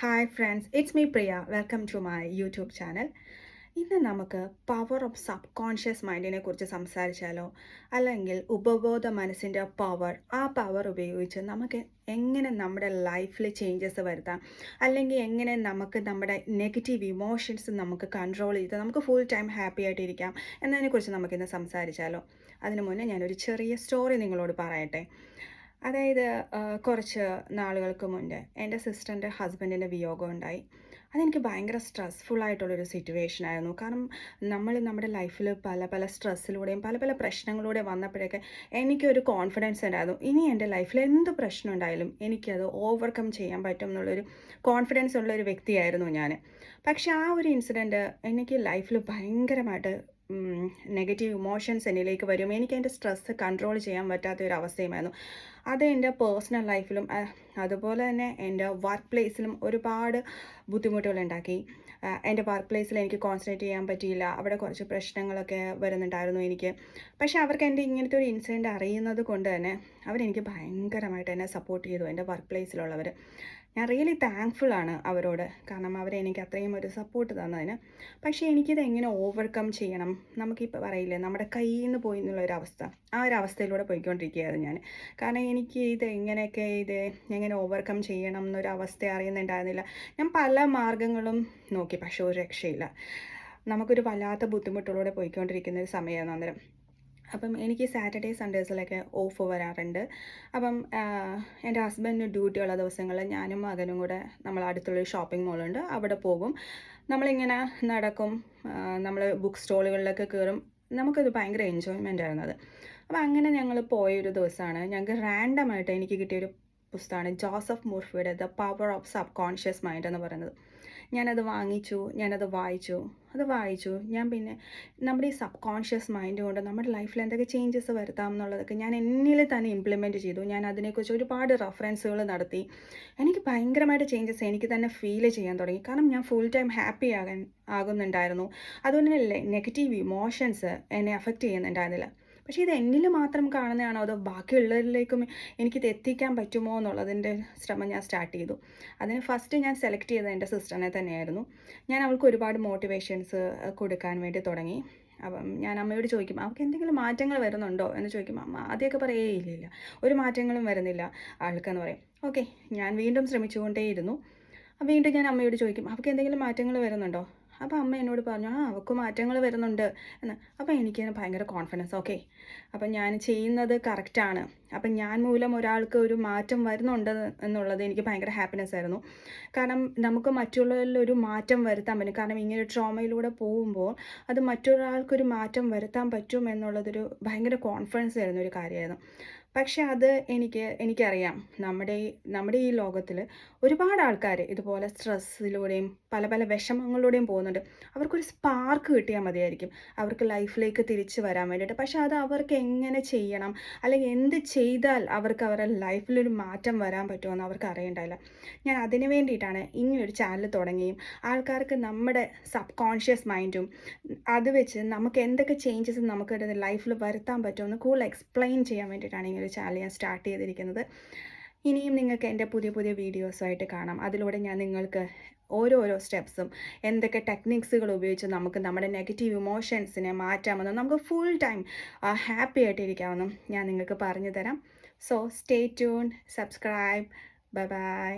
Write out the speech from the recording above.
Hi friends, it's me Priya. Welcome to my YouTube channel. ഇന്ന് നമുക്ക് power of subconscious മൈൻഡിനെ കുറിച്ച് സംസാരിച്ചാലോ? അല്ലെങ്കിൽ ഉപബോധ മനസ്സിൻ്റെ പവർ, ആ പവർ ഉപയോഗിച്ച് നമുക്ക് എങ്ങനെ നമ്മുടെ ലൈഫിൽ ചേഞ്ചസ് വരുത്താം, അല്ലെങ്കിൽ എങ്ങനെ നമുക്ക് നമ്മുടെ നെഗറ്റീവ് ഇമോഷൻസ് നമുക്ക് കൺട്രോൾ ചെയ്ത് നമുക്ക് ഫുൾ ടൈം ഹാപ്പി ആയിട്ടിരിക്കാം എന്നതിനെക്കുറിച്ച് നമുക്കിന്ന് സംസാരിച്ചാലോ? അതിനു മുന്നേ ഞാനൊരു ചെറിയ സ്റ്റോറി നിങ്ങളോട് പറയട്ടെ. അതായത് കുറച്ച് നാളുകൾക്ക് മുൻപ് എൻ്റെ സിസ്റ്ററിൻ്റെ ഹസ്ബൻഡിൻ്റെ വിയോഗം ഉണ്ടായി. അതെനിക്ക് ഭയങ്കര സ്ട്രെസ്ഫുൾ ആയിട്ടുള്ളൊരു സിറ്റുവേഷൻ ആയിരുന്നു. കാരണം നമ്മൾ നമ്മുടെ ലൈഫിൽ പല പല സ്ട്രെസ്സിലൂടെയും പല പല പ്രശ്നങ്ങളിലൂടെ വന്നപ്പോഴൊക്കെ എനിക്കൊരു കോൺഫിഡൻസ് ഉണ്ടായിരുന്നു. ഇനി എൻ്റെ ലൈഫിൽ എന്ത് പ്രശ്നം ഉണ്ടായാലും എനിക്കത് ഓവർകം ചെയ്യാൻ പറ്റും എന്നുള്ളൊരു കോൺഫിഡൻസ് ഉള്ളൊരു വ്യക്തിയായിരുന്നു ഞാൻ. പക്ഷേ ആ ഒരു ഇൻസിഡൻറ്റ് എനിക്ക് ലൈഫിൽ ഭയങ്കരമായിട്ട് നെഗറ്റീവ് ഇമോഷൻസ് എന്നിലേക്ക് വരും. എനിക്ക് എൻ്റെ സ്ട്രെസ്സ് കൺട്രോൾ ചെയ്യാൻ പറ്റാത്ത ഒരു അവസ്ഥയുമായിരുന്നു. അത് എൻ്റെ പേഴ്സണൽ ലൈഫിലും അതുപോലെ തന്നെ എൻ്റെ വർക്ക് പ്ലേസിലും ഒരുപാട് ബുദ്ധിമുട്ടുകളുണ്ടാക്കി. എൻ്റെ വർക്ക് പ്ലേസിൽ എനിക്ക് കോൺസെൻട്രേറ്റ് ചെയ്യാൻ പറ്റിയില്ല. അവിടെ കുറച്ച് പ്രശ്നങ്ങളൊക്കെ വരുന്നുണ്ടായിരുന്നു എനിക്ക്. പക്ഷേ അവർക്ക് എൻ്റെ ഇങ്ങനത്തെ ഒരു ഇൻസിഡൻറ്റ് അറിയുന്നത് കൊണ്ട് തന്നെ അവരെനിക്ക് ഭയങ്കരമായിട്ട് എന്നെ സപ്പോർട്ട് ചെയ്തു, എൻ്റെ വർക്ക് പ്ലേസിലുള്ളവർ. ഞാൻ റിയലി താങ്ക്ഫുൾ ആണ് അവരോട്. കാരണം അവരെനിക്ക് അത്രയും ഒരു സപ്പോർട്ട് തന്നതിന്. പക്ഷേ എനിക്കിത് എങ്ങനെ ഓവർകം ചെയ്യണം, നമുക്കിപ്പോൾ പറയില്ലേ നമ്മുടെ കയ്യിൽ നിന്ന് പോയി എന്നുള്ളൊരവസ്ഥ, ആ ഒരു അവസ്ഥയിലൂടെ പോയിക്കൊണ്ടിരിക്കുകയായിരുന്നു ഞാൻ. കാരണം എനിക്ക് ഇത് എങ്ങനെ ഓവർകം ചെയ്യണം എന്നൊരവസ്ഥ അറിയുന്നുണ്ടായിരുന്നില്ല. ഞാൻ പല മാർഗങ്ങളും നോക്കി, പക്ഷേ ഒരു രക്ഷയില്ല. നമുക്കൊരു വല്ലാത്ത ബുദ്ധിമുട്ടിലൂടെ പോയിക്കൊണ്ടിരിക്കുന്ന ഒരു സമയമായിരുന്നു അന്നേരം. അപ്പം എനിക്ക് സാറ്റർഡേ സൺഡേസിലൊക്കെ ഓഫ് വരാറുണ്ട്. അപ്പം എൻ്റെ ഹസ്ബൻഡിന് ഡ്യൂട്ടിയുള്ള ദിവസങ്ങളിൽ ഞാനും മകനും കൂടെ നമ്മൾ അടുത്തുള്ളൊരു ഷോപ്പിംഗ് മോളുണ്ട്, അവിടെ പോകും. നമ്മളിങ്ങനെ നടക്കും, നമ്മൾ ബുക്ക് സ്റ്റോളുകളിലൊക്കെ കയറും. നമുക്കത് ഭയങ്കര എൻജോയ്മെൻ്റ് ആയിരുന്നു അത്. അപ്പോൾ അങ്ങനെ ഞങ്ങൾ പോയൊരു ദിവസമാണ്. ഞങ്ങൾക്ക് റാൻഡമായിട്ട് എനിക്ക് കിട്ടിയൊരു പുസ്തകമാണ് ജോസഫ് മുർഫിയുടെ the power of subconscious mind എന്ന് പറയുന്നത്. ഞാനത് വാങ്ങിച്ചു, ഞാനത് വായിച്ചു. ഞാൻ പിന്നെ നമ്മുടെ ഈ സബ് കോൺഷ്യസ് മൈൻഡ് കൊണ്ട് നമ്മുടെ ലൈഫിൽ എന്തൊക്കെ ചേഞ്ചസ് വരുത്താം എന്നുള്ളതൊക്കെ ഞാൻ എന്നിൽ തന്നെ ഇംപ്ലിമെൻറ്റ് ചെയ്തു. ഞാൻ അതിനെക്കുറിച്ച് ഒരുപാട് റെഫറൻസുകൾ നടത്തി. എനിക്ക് ഭയങ്കരമായിട്ട് ചേഞ്ചസ് എനിക്ക് തന്നെ ഫീൽ ചെയ്യാൻ തുടങ്ങി. കാരണം ഞാൻ ഫുൾ ടൈം ഹാപ്പി ആകുന്നുണ്ടായിരുന്നു. അതുകൊണ്ട് തന്നെ നെഗറ്റീവ് ഇമോഷൻസ് എന്നെ അഫക്റ്റ് ചെയ്യുന്നുണ്ടായിരുന്നില്ല. പക്ഷേ ഇത് എന്നിൽ മാത്രം കാണുന്നതാണോ അതോ ബാക്കിയുള്ളവരിലേക്കും എനിക്കിത് എത്തിക്കാൻ പറ്റുമോ എന്നുള്ളതിൻ്റെ ശ്രമം ഞാൻ സ്റ്റാർട്ട് ചെയ്തു. അതിന് ഫസ്റ്റ് ഞാൻ സെലക്ട് ചെയ്തത് എൻ്റെ സിസ്റ്ററിനെ തന്നെയായിരുന്നു. ഞാൻ അവൾക്ക് ഒരുപാട് മോട്ടിവേഷൻസ് കൊടുക്കാൻ വേണ്ടി തുടങ്ങി. അപ്പം ഞാൻ അമ്മയോട് ചോദിക്കും, അവൾക്ക് എന്തെങ്കിലും മാറ്റങ്ങൾ വരുന്നുണ്ടോ എന്ന് ചോദിക്കുമ്പോൾ അമ്മ ആദ്യമൊക്കെ പറയേ ഇല്ല, ഒരു മാറ്റങ്ങളും വരുന്നില്ല ആൾക്കെന്ന് പറയും. ഓക്കെ, ഞാൻ വീണ്ടും ശ്രമിച്ചുകൊണ്ടേയിരുന്നു. വീണ്ടും ഞാൻ അമ്മയോട് ചോദിക്കും, അവൾക്ക് എന്തെങ്കിലും മാറ്റങ്ങൾ വരുന്നുണ്ടോ? അപ്പോൾ അമ്മ എന്നോട് പറഞ്ഞു, അവൾക്ക് മാറ്റങ്ങൾ വരുന്നുണ്ട് എന്ന്. അപ്പോൾ എനിക്ക് ഭയങ്കര കോൺഫിഡൻസ്. ഓക്കെ, അപ്പം ഞാൻ ചെയ്യുന്നത് കറക്റ്റാണ്. അപ്പം ഞാൻ മൂലം ഒരാൾക്ക് ഒരു മാറ്റം വരുന്നുണ്ട് എന്നുള്ളത് എനിക്ക് ഭയങ്കര ഹാപ്പിനെസ് ആയിരുന്നു. കാരണം നമുക്ക് മറ്റുള്ളവരിൽ ഒരു മാറ്റം വരുത്താൻ പറ്റും. കാരണം ഇങ്ങനെ ട്രോമയിലൂടെ പോകുമ്പോൾ അത് മറ്റൊരാൾക്കൊരു മാറ്റം വരുത്താൻ പറ്റും എന്നുള്ളതൊരു ഭയങ്കര കോൺഫിഡൻസ് തരുന്ന ഒരു കാര്യമായിരുന്നു. പക്ഷെ അത് എനിക്കറിയാം, നമ്മുടെ ഈ ലോകത്തിൽ ഒരുപാട് ആൾക്കാർ ഇതുപോലെ സ്ട്രെസ്സിലൂടെയും പല പല വിഷമങ്ങളിലൂടെയും പോകുന്നുണ്ട്. അവർക്കൊരു സ്പാർക്ക് കിട്ടിയാൽ മതിയായിരിക്കും അവർക്ക് ലൈഫിലേക്ക് തിരിച്ചു വരാൻ വേണ്ടിയിട്ട്. പക്ഷെ അത് അവർക്ക് എങ്ങനെ ചെയ്യണം, അല്ലെങ്കിൽ എന്ത് ചെയ്താൽ അവർക്ക് അവരുടെ ലൈഫിലൊരു മാറ്റം വരാൻ പറ്റുമെന്ന് അവർക്ക് അറിയണ്ടായില്ല. ഞാൻ അതിന് വേണ്ടിയിട്ടാണ് ഇങ്ങനൊരു ചാനൽ തുടങ്ങുകയും ആൾക്കാർക്ക് നമ്മുടെ സബ് കോൺഷ്യസ് മൈൻഡും അത് വെച്ച് നമുക്ക് എന്തൊക്കെ ചേഞ്ചസ് നമുക്ക് ലൈഫിൽ വരുത്താൻ പറ്റുമെന്ന് കൂടുതൽ എക്സ്പ്ലെയിൻ ചെയ്യാൻ വേണ്ടിയിട്ടാണ് ഇങ്ങനൊരു ചാനൽ ഞാൻ സ്റ്റാർട്ട് ചെയ്തിരിക്കുന്നത്. ഇനിയും നിങ്ങൾക്ക് എൻ്റെ പുതിയ പുതിയ വീഡിയോസുമായിട്ട് കാണാം. അതിലൂടെ ഞാൻ നിങ്ങൾക്ക് ഓരോരോ സ്റ്റെപ്സും എന്തൊക്കെ ടെക്നിക്സുകൾ ഉപയോഗിച്ച് നമുക്ക് നമ്മുടെ നെഗറ്റീവ് ഇമോഷൻസിനെ മാറ്റാമെന്നും നമുക്ക് ഫുൾ ടൈം ഹാപ്പി ആയിട്ടിരിക്കാമെന്നും ഞാൻ നിങ്ങൾക്ക് പറഞ്ഞു തരാം. So stay tune, subscribe, bye bye.